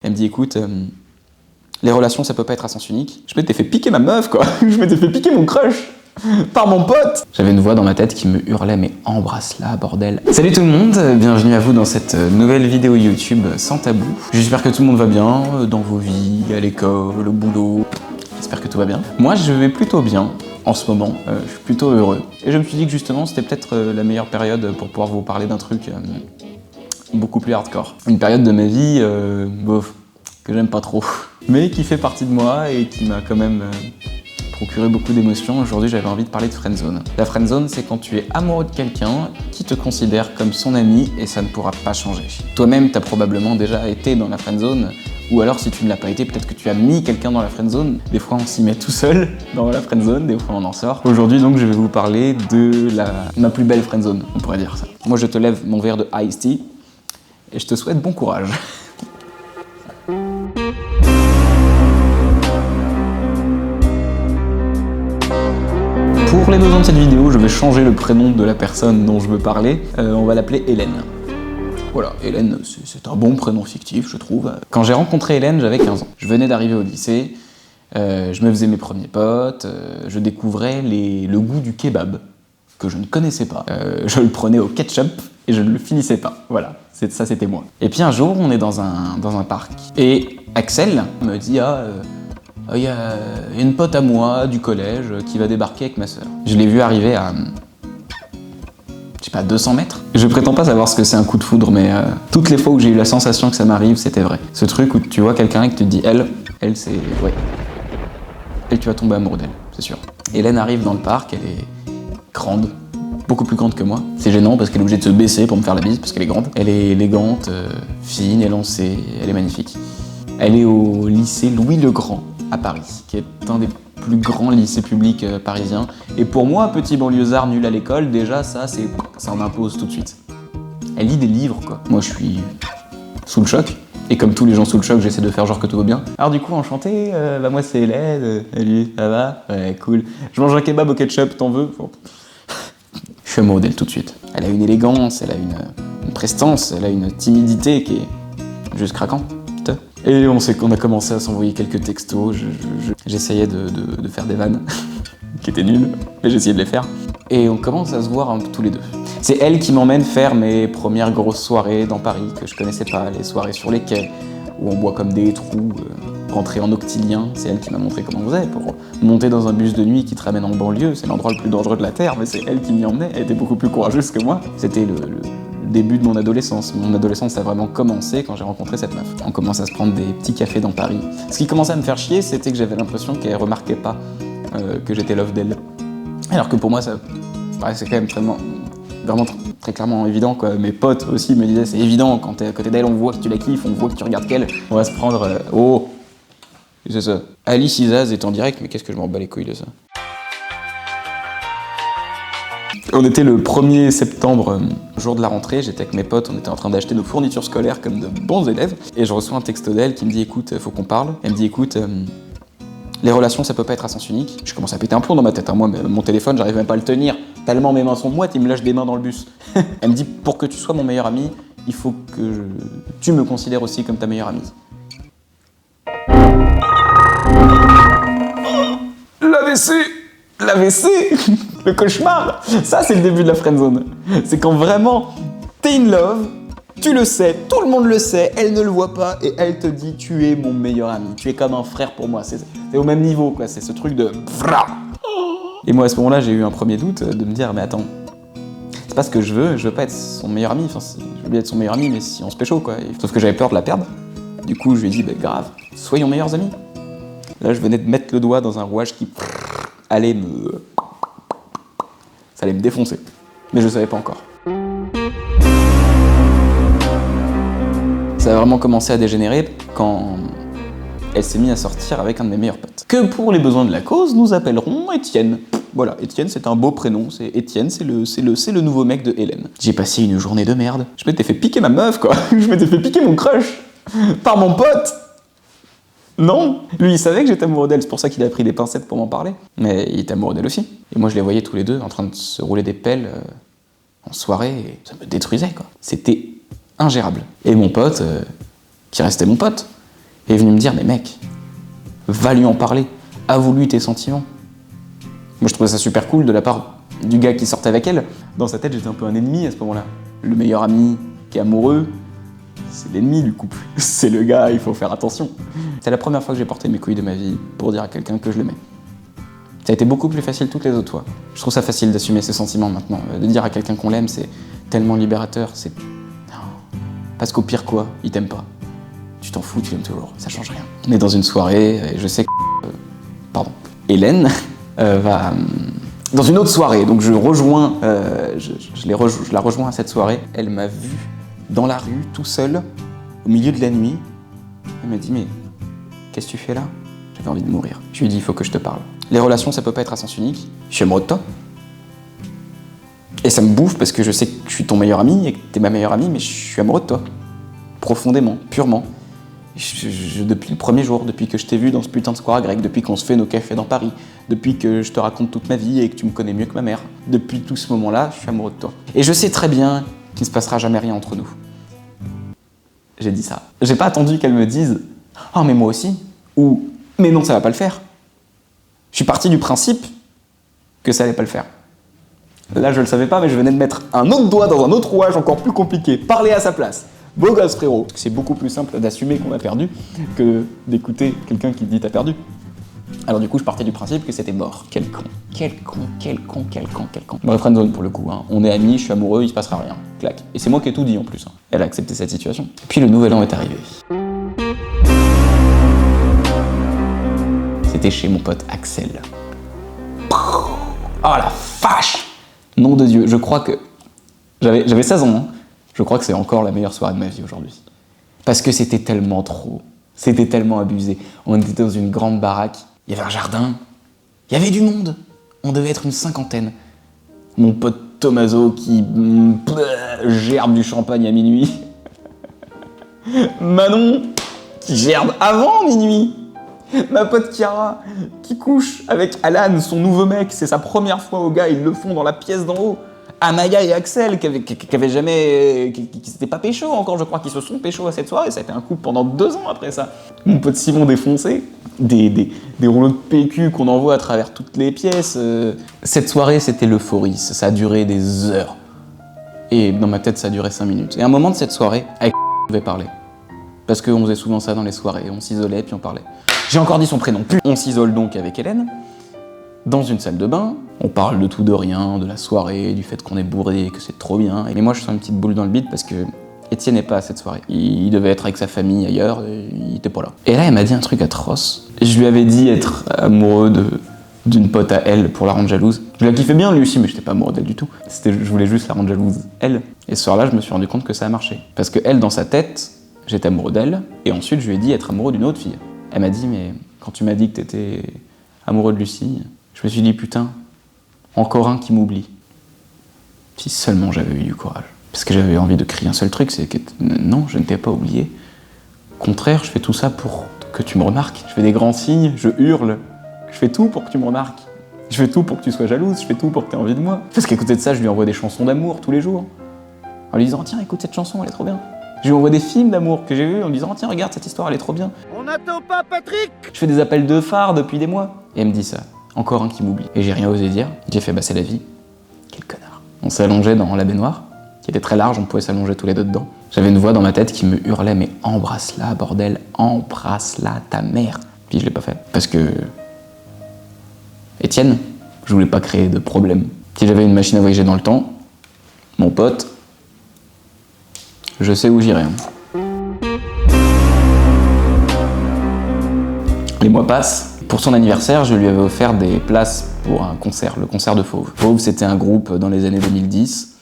Elle me dit écoute, les relations ça peut pas être à sens unique. Je m'étais fait piquer ma meuf quoi, je m'étais fait piquer mon crush par mon pote. J'avais une voix dans ma tête qui me hurlait mais embrasse-la bordel. Salut tout le monde, bienvenue à vous dans cette nouvelle vidéo YouTube sans tabou. J'espère que tout le monde va bien dans vos vies, à l'école, au boulot. J'espère que tout va bien. Moi je vais plutôt bien en ce moment, je suis plutôt heureux. Et je me suis dit que justement c'était peut-être la meilleure période pour pouvoir vous parler d'un truc beaucoup plus hardcore. Une période de ma vie, bof, que j'aime pas trop, mais qui fait partie de moi et qui m'a quand même procuré beaucoup d'émotions. Aujourd'hui, j'avais envie de parler de friendzone. La friendzone, c'est quand tu es amoureux de quelqu'un qui te considère comme son ami et ça ne pourra pas changer. Toi-même, t'as probablement déjà été dans la friendzone, ou alors si tu ne l'as pas été, peut-être que tu as mis quelqu'un dans la friendzone. Des fois, on s'y met tout seul dans la friendzone, des fois on en sort. Aujourd'hui, donc, je vais vous parler de ma plus belle friendzone, on pourrait dire ça. Moi, je te lève mon verre de Iced Tea et je te souhaite bon courage. Pour les besoins de cette vidéo, je vais changer le prénom de la personne dont je veux parler. On va l'appeler Hélène. Voilà, Hélène, c'est un bon prénom fictif, je trouve. Quand j'ai rencontré Hélène, j'avais 15 ans. Je venais d'arriver au lycée, je me faisais mes premiers potes, je découvrais le goût du kebab, que je ne connaissais pas. Je le prenais au ketchup et je ne le finissais pas. Voilà, ça c'était moi. Et puis un jour, on est dans un parc. Et Axel me dit il y a une pote à moi du collège qui va débarquer avec ma sœur. Je l'ai vue arriver à, je sais pas, 200 mètres. Je prétends pas savoir ce que c'est un coup de foudre, mais toutes les fois où j'ai eu la sensation que ça m'arrive, c'était vrai. Ce truc où tu vois quelqu'un et que tu te dis, elle c'est... ouais. Et tu vas tomber amoureux d'elle, c'est sûr. Hélène arrive dans le parc, elle est grande, beaucoup plus grande que moi. C'est gênant parce qu'elle est obligée de se baisser pour me faire la bise, parce qu'elle est grande. Elle est élégante, fine, élancée, elle est magnifique. Elle est au lycée Louis-le-Grand, à Paris, qui est un des plus grands lycées publics parisiens. Et pour moi, petit banlieusard nul à l'école, déjà ça en impose tout de suite. Elle lit des livres, quoi. Moi, je suis sous le choc. Et comme tous les gens sous le choc, j'essaie de faire genre que tout va bien. Alors du coup, enchanté, moi c'est Hélène, salut, ça va? Ouais, cool. Je mange un kebab au ketchup, t'en veux? Bon. Je suis amoureux d'elle tout de suite. Elle a une élégance, elle a une prestance, elle a une timidité qui est juste craquante. Et on a commencé à s'envoyer quelques textos, j'essayais de faire des vannes, qui étaient nulles, mais j'essayais de les faire. Et on commence à se voir tous les deux. C'est elle qui m'emmène faire mes premières grosses soirées dans Paris, que je connaissais pas, les soirées sur les quais, où on boit comme des trous, rentrer en octilien. C'est elle qui m'a montré comment on faisait, pour monter dans un bus de nuit qui te ramène en banlieue, c'est l'endroit le plus dangereux de la Terre, mais c'est elle qui m'y emmenait, elle était beaucoup plus courageuse que moi. C'était le début de mon adolescence. Mon adolescence a vraiment commencé quand j'ai rencontré cette meuf. On commence à se prendre des petits cafés dans Paris. Ce qui commençait à me faire chier, c'était que j'avais l'impression qu'elle remarquait pas que j'étais love d'elle. Alors que pour moi, c'est quand même vraiment très clairement évident, quoi. Mes potes aussi me disaient, c'est évident, quand t'es à côté d'elle, on voit que tu la kiffes, on voit que tu regardes qu'elle. On va se prendre... oh, c'est ça. Alice Isaz est en direct, mais qu'est-ce que je m'en bats les couilles de ça. On était le 1er septembre, jour de la rentrée, j'étais avec mes potes, on était en train d'acheter nos fournitures scolaires comme de bons élèves, et je reçois un texto d'elle qui me dit écoute, faut qu'on parle. Elle me dit écoute, les relations ça peut pas être à sens unique. Je commence à péter un plomb dans ma tête, hein. Moi mon téléphone j'arrive même pas à le tenir, tellement mes mains sont moites, il me lâche des mains dans le bus. Elle me dit pour que tu sois mon meilleur ami, il faut que tu me considères aussi comme ta meilleure amie. L'AVC, le cauchemar, ça c'est le début de la friendzone. C'est quand vraiment t'es in love, tu le sais, tout le monde le sait, elle ne le voit pas et elle te dit tu es mon meilleur ami, tu es comme un frère pour moi, c'est au même niveau quoi, c'est ce truc de... Et moi à ce moment-là j'ai eu un premier doute de me dire mais attends, c'est pas ce que je veux pas être son meilleur ami, enfin je veux bien être son meilleur ami mais si on se pécho quoi. Sauf que j'avais peur de la perdre, du coup je lui ai dit bah grave, soyons meilleurs amis. Là je venais de mettre le doigt dans un rouage qui... ça allait me défoncer, mais je savais pas encore. Ça a vraiment commencé à dégénérer quand elle s'est mise à sortir avec un de mes meilleurs potes. Que pour les besoins de la cause, nous appellerons Étienne. Voilà, Étienne c'est un beau prénom, c'est Étienne, c'est le nouveau mec de Hélène. J'ai passé une journée de merde. Je m'étais fait piquer ma meuf quoi, je m'étais fait piquer mon crush par mon pote. Non, lui il savait que j'étais amoureux d'elle, c'est pour ça qu'il a pris des pincettes pour m'en parler. Mais il était amoureux d'elle aussi. Et moi je les voyais tous les deux en train de se rouler des pelles en soirée, et ça me détruisait quoi. C'était ingérable. Et mon pote, qui restait mon pote, est venu me dire, mais mec, va lui en parler, avoue-lui tes sentiments. Moi, je trouvais ça super cool de la part du gars qui sortait avec elle. Dans sa tête, j'étais un peu un ennemi à ce moment-là. Le meilleur ami qui est amoureux, c'est l'ennemi du couple. C'est le gars, il faut faire attention. C'est la première fois que j'ai porté mes couilles de ma vie pour dire à quelqu'un que je l'aimais. Ça a été beaucoup plus facile toutes les autres fois. Je trouve ça facile d'assumer ses sentiments maintenant. De dire à quelqu'un qu'on l'aime, c'est tellement libérateur. C'est... Parce qu'au pire quoi, il t'aime pas. Tu t'en fous, tu l'aimes toujours. Ça change rien. On est dans une soirée, et je sais que... Hélène va... Dans une autre soirée, donc je rejoins... je la rejoins à cette soirée. Elle m'a vu dans la rue, tout seul, au milieu de la nuit. Elle m'a dit, mais qu'est-ce que tu fais là? J'avais envie de mourir. Je lui ai dit, il faut que je te parle. Les relations, ça peut pas être à sens unique. Je suis amoureux de toi. Et ça me bouffe parce que je sais que je suis ton meilleur ami et que t'es ma meilleure amie, mais je suis amoureux de toi. Profondément, purement. Depuis le premier jour, depuis que je t'ai vu dans ce putain de square grec, depuis qu'on se fait nos cafés dans Paris, depuis que je te raconte toute ma vie et que tu me connais mieux que ma mère, depuis tout ce moment-là, je suis amoureux de toi. Et je sais très bien qu'il ne se passera jamais rien entre nous. J'ai dit ça. J'ai pas attendu qu'elle me dise « Oh, mais moi aussi » ou « Mais non, ça va pas le faire ». Je suis parti du principe que ça allait pas le faire. Là, je le savais pas, mais je venais de mettre un autre doigt dans un autre rouage encore plus compliqué. Parler à sa place. Beau gosse, frérot. C'est beaucoup plus simple d'assumer qu'on a perdu que d'écouter quelqu'un qui te dit t'as perdu. Alors du coup, je partais du principe que c'était mort. Quel con, quel con, quel con, quel con, quel con. Bref, friendzone pour le coup, hein. On est amis, je suis amoureux, il se passera rien. Clac. Et c'est moi qui ai tout dit en plus. Hein. Elle a accepté cette situation. Puis le nouvel an est arrivé. C'était chez mon pote Axel. Oh la vache! Nom de Dieu, je crois que... J'avais 16 ans, hein. Je crois que c'est encore la meilleure soirée de ma vie aujourd'hui. Parce que c'était tellement trop. C'était tellement abusé. On était dans une grande baraque, il y avait un jardin, il y avait du monde. On devait être une 50aine. Mon pote Tommaso qui gerbe du champagne à minuit. Manon qui gerbe avant minuit. Ma pote Chiara qui couche avec Alan, son nouveau mec. C'est sa première fois au gars, ils le font dans la pièce d'en haut. Amaya et Axel, qui s'étaient pas pécho encore, je crois, qui se sont pécho à cette soirée. Ça a été un couple pendant 2 ans après ça. Mon pote Simon défoncé, des rouleaux de PQ qu'on envoie à travers toutes les pièces. Cette soirée, c'était l'euphorie. Ça a duré des heures. Et dans ma tête, ça a duré 5 minutes. Et à un moment de cette soirée, avec on devait parler. Parce qu'on faisait souvent ça dans les soirées. On s'isolait, puis on parlait. J'ai encore dit son prénom. On s'isole donc avec Hélène. Dans une salle de bain, on parle de tout, de rien, de la soirée, du fait qu'on est bourré, que c'est trop bien. Et moi, je sens une petite boule dans le bide parce que Étienne n'est pas à cette soirée. Il devait être avec sa famille ailleurs, et il était pas là. Et là, elle m'a dit un truc atroce. Je lui avais dit être amoureux d'une pote à elle pour la rendre jalouse. Je la kiffais bien lui aussi, mais j'étais pas amoureux d'elle du tout. Je voulais juste la rendre jalouse, elle. Et ce soir-là, je me suis rendu compte que ça a marché. Parce que elle, dans sa tête, j'étais amoureux d'elle, et ensuite, je lui ai dit être amoureux d'une autre fille. Elle m'a dit, mais quand tu m'as dit que t'étais amoureux de Lucie, je me suis dit, putain, encore un qui m'oublie. Si seulement j'avais eu du courage. Parce que j'avais envie de crier un seul truc, c'est que non, je ne t'ai pas oublié. Au contraire, je fais tout ça pour que tu me remarques. Je fais des grands signes, je hurle. Je fais tout pour que tu me remarques. Je fais tout pour que tu sois jalouse, je fais tout pour que tu aies envie de moi. Parce qu'à côté de ça, je lui envoie des chansons d'amour tous les jours. En lui disant, tiens, écoute cette chanson, elle est trop bien. Je lui envoie des films d'amour que j'ai vus en lui disant, tiens, regarde cette histoire, elle est trop bien. On n'attend pas Patrick! Je fais des appels de phare depuis des mois. Et elle me dit ça. Encore un qui m'oublie. Et j'ai rien osé dire. J'ai fait, bah c'est la vie. Quel connard. On s'est allongé dans la baignoire, qui était très large, on pouvait s'allonger tous les deux dedans. J'avais une voix dans ma tête qui me hurlait, mais embrasse-la, bordel, embrasse-la, ta mère. Puis je l'ai pas fait. Parce que... Étienne, je voulais pas créer de problème. Si j'avais une machine à voyager dans le temps, mon pote, je sais où j'irai. Les mois passent. Pour son anniversaire, je lui avais offert des places pour un concert, le concert de Fauve. Fauve, c'était un groupe dans les années 2010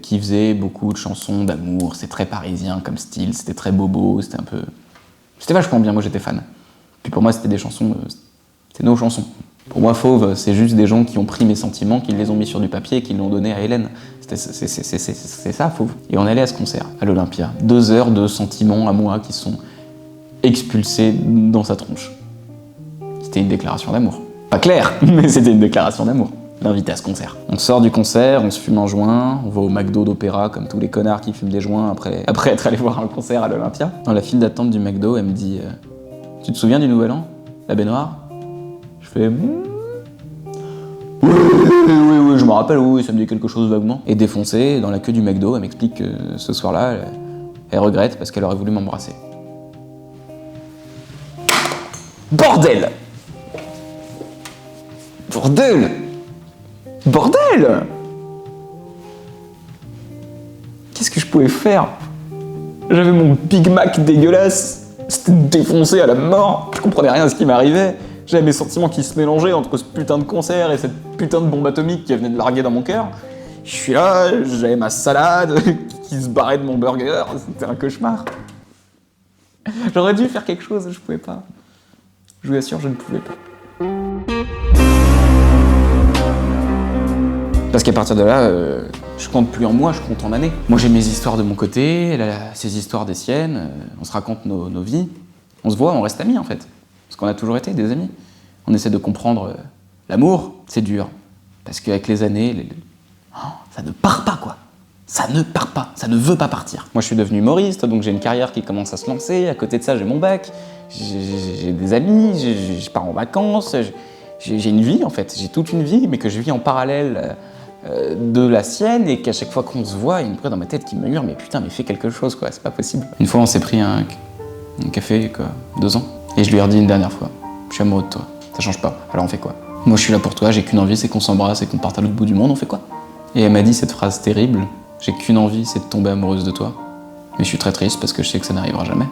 qui faisait beaucoup de chansons d'amour. C'est très parisien comme style, c'était très bobo, c'était un peu... C'était vachement bien, moi j'étais fan. Puis pour moi, c'était des chansons... c'était nos chansons. Pour moi, Fauve, c'est juste des gens qui ont pris mes sentiments, qui les ont mis sur du papier et qui l'ont donné à Hélène. C'est ça, Fauve. Et on allait à ce concert, à l'Olympia. 2 heures de sentiments à moi qui sont expulsés dans sa tronche. C'était une déclaration d'amour. Pas clair, mais c'était une déclaration d'amour. l'inviter à ce concert. On sort du concert, on se fume un joint, on va au McDo d'Opéra comme tous les connards qui fument des joints après être allés voir un concert à l'Olympia. Dans la file d'attente du McDo, elle me dit tu te souviens du Nouvel An? La baignoire? Je fais oui, je me rappelle, oui, ça me dit quelque chose vaguement. Et défoncée, dans la queue du McDo, elle m'explique que ce soir-là, elle regrette parce qu'elle aurait voulu m'embrasser. Bordel! Bordel! Bordel! Qu'est-ce que je pouvais faire? J'avais mon Big Mac dégueulasse, c'était défoncé à la mort, je comprenais rien à ce qui m'arrivait. J'avais mes sentiments qui se mélangeaient entre ce putain de concert et cette putain de bombe atomique qui venait de larguer dans mon cœur. Je suis là, j'avais ma salade qui se barrait de mon burger, c'était un cauchemar. J'aurais dû faire quelque chose, je pouvais pas. Je vous assure, je ne pouvais pas. Parce qu'à partir de là, je compte plus en mois, je compte en années. Moi j'ai mes histoires de mon côté, elle a ses histoires des siennes, on se raconte nos vies. On se voit, on reste amis en fait. Parce qu'on a toujours été des amis. On essaie de comprendre l'amour, c'est dur. Parce qu'avec les années, ça ne part pas quoi. Ça ne part pas, ça ne veut pas partir. Moi je suis devenu humoriste, donc j'ai une carrière qui commence à se lancer. À côté de ça, j'ai mon bac, j'ai des amis, je pars en vacances. J'ai une vie en fait, j'ai toute une vie, mais que je vis en parallèle de la sienne et qu'à chaque fois qu'on se voit, il y a une voix dans ma tête qui me hurle mais putain, mais fais quelque chose quoi, c'est pas possible. Une fois on s'est pris un café, quoi, 2 ans, et je lui ai redit une dernière fois, je suis amoureux de toi, ça change pas, alors on fait quoi? Moi je suis là pour toi, j'ai qu'une envie, c'est qu'on s'embrasse et qu'on parte à l'autre bout du monde, on fait quoi? Et elle m'a dit cette phrase terrible, j'ai qu'une envie, c'est de tomber amoureuse de toi, mais je suis très triste parce que je sais que ça n'arrivera jamais.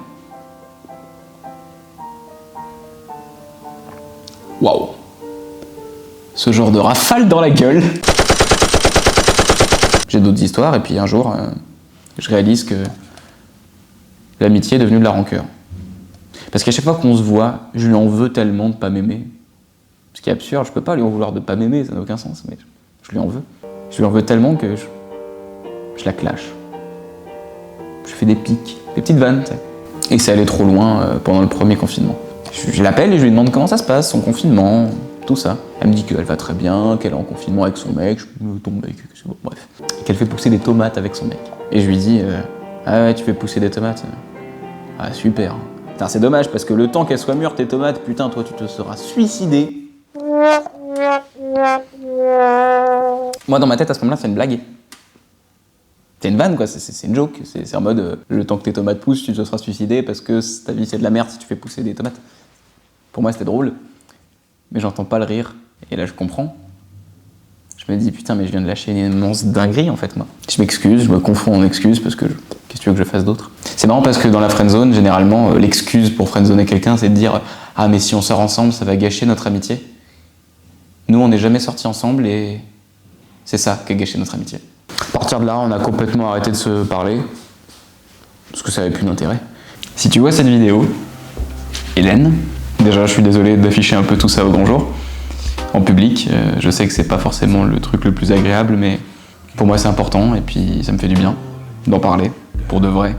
Waouh! Ce genre de rafale dans la gueule. J'ai d'autres histoires, et puis un jour, je réalise que l'amitié est devenue de la rancœur. Parce qu'à chaque fois qu'on se voit, je lui en veux tellement de pas m'aimer. Ce qui est absurde, je peux pas lui en vouloir de pas m'aimer, ça n'a aucun sens, mais je lui en veux. Je lui en veux tellement que je la clash. Je fais des pics, des petites vannes, tu sais. Et c'est allé trop loin pendant le premier confinement. Je l'appelle et je lui demande comment ça se passe, son confinement, tout ça. Elle me dit qu'elle va très bien, qu'elle est en confinement avec son mec, ton mec, bon, bref. Et qu'elle fait pousser des tomates avec son mec. Et je lui dis, ah ouais, tu fais pousser des tomates? Ah super. Putain, c'est dommage parce que le temps qu'elles soient mûres, tes tomates, putain, toi tu te seras suicidé. Moi dans ma tête à ce moment-là, c'est une blague. C'est une vanne quoi, c'est une joke. C'est en mode, le temps que tes tomates poussent, tu te seras suicidé parce que ta vie c'est de la merde si tu fais pousser des tomates. Pour moi c'était drôle. Mais j'entends pas le rire, et là je comprends. Je me dis putain mais je viens de lâcher une immense dinguerie en fait moi. Je m'excuse, je me confonds en excuses parce que qu'est-ce que tu veux que je fasse d'autre? C'est marrant parce que dans la friendzone, généralement, l'excuse pour friendzoner quelqu'un c'est de dire ah mais si on sort ensemble ça va gâcher notre amitié. Nous on n'est jamais sortis ensemble et c'est ça qui a gâché notre amitié. À partir de là on a complètement arrêté de se parler parce que ça avait plus d'intérêt. Si tu vois cette vidéo, Hélène, déjà, je suis désolé d'afficher un peu tout ça au grand jour, en public. Je sais que c'est pas forcément le truc le plus agréable, mais pour moi c'est important et puis ça me fait du bien d'en parler, pour de vrai,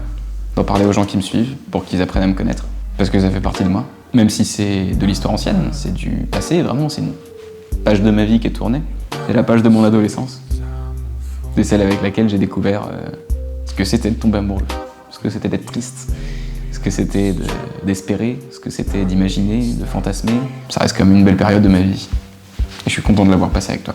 d'en parler aux gens qui me suivent, pour qu'ils apprennent à me connaître, parce que ça fait partie de moi. Même si c'est de l'histoire ancienne, c'est du passé, vraiment, c'est une page de ma vie qui est tournée. C'est la page de mon adolescence. C'est celle avec laquelle j'ai découvert ce que c'était de tomber amoureux, ce que c'était d'être triste, ce que c'était d'espérer, ce que c'était d'imaginer, de fantasmer. Ça reste comme une belle période de ma vie. Et je suis content de l'avoir passé avec toi.